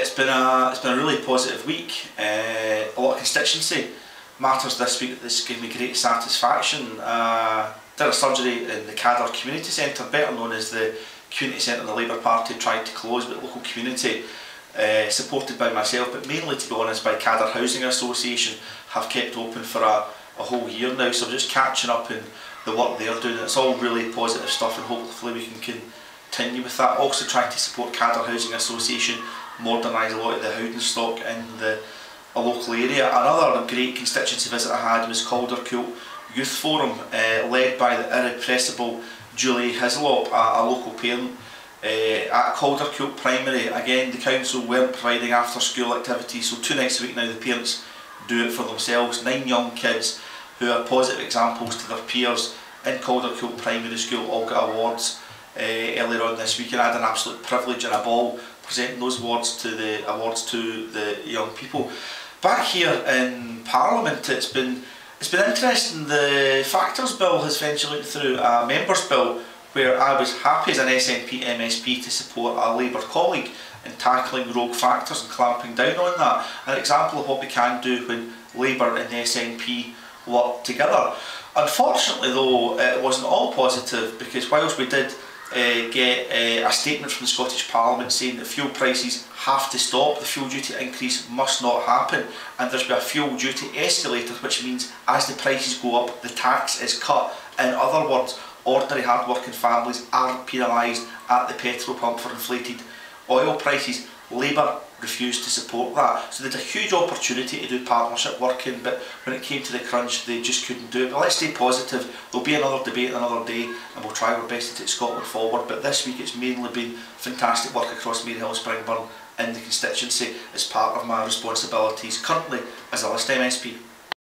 It's been a really positive week. A lot of constituency matters this week that's given me great satisfaction. Did a surgery in the Cadder Community Centre, better known as the community centre the Labour Party tried to close, but the local community, supported by myself, but mainly, to be honest, by Cadder Housing Association, have kept open for a whole year now. So we're just catching up in the work they're doing. It's all really positive stuff, and hopefully we can continue with that. Also trying to support Cadder Housing Association modernise a lot of the housing stock in a local area. Another great constituency visit I had was Caldercourt Youth Forum, led by the irrepressible Julie Hislop, a local parent at Caldercourt Primary. Again, the council weren't providing after school activities, so 2 nights a week now the parents do it for themselves. 9 young kids who are positive examples to their peers in Caldercourt Primary School all got awards earlier on this week, and I had an absolute privilege and a ball presenting those awards to the young people. Back here in Parliament, it's been interesting. The Factors Bill has eventually went through a Members' Bill, where I was happy as an SNP MSP to support a Labour colleague in tackling rogue factors and clamping down on that. An example of what we can do when Labour and the SNP work together. Unfortunately though, it wasn't all positive, because whilst we did get a statement from the Scottish Parliament saying that fuel prices have to stop, the fuel duty increase must not happen, and there's been a fuel duty escalator, which means as the prices go up, the tax is cut. In other words, ordinary hard-working families aren't penalised at the petrol pump for inflated oil prices. Labour refused to support that. So they had a huge opportunity to do partnership working, but when it came to the crunch, they just couldn't do it. But let's stay positive. There'll be another debate another day, and we'll try our best to take Scotland forward. But this week it's mainly been fantastic work across Maryhill, Springburn in the constituency as part of my responsibilities currently as a list MSP.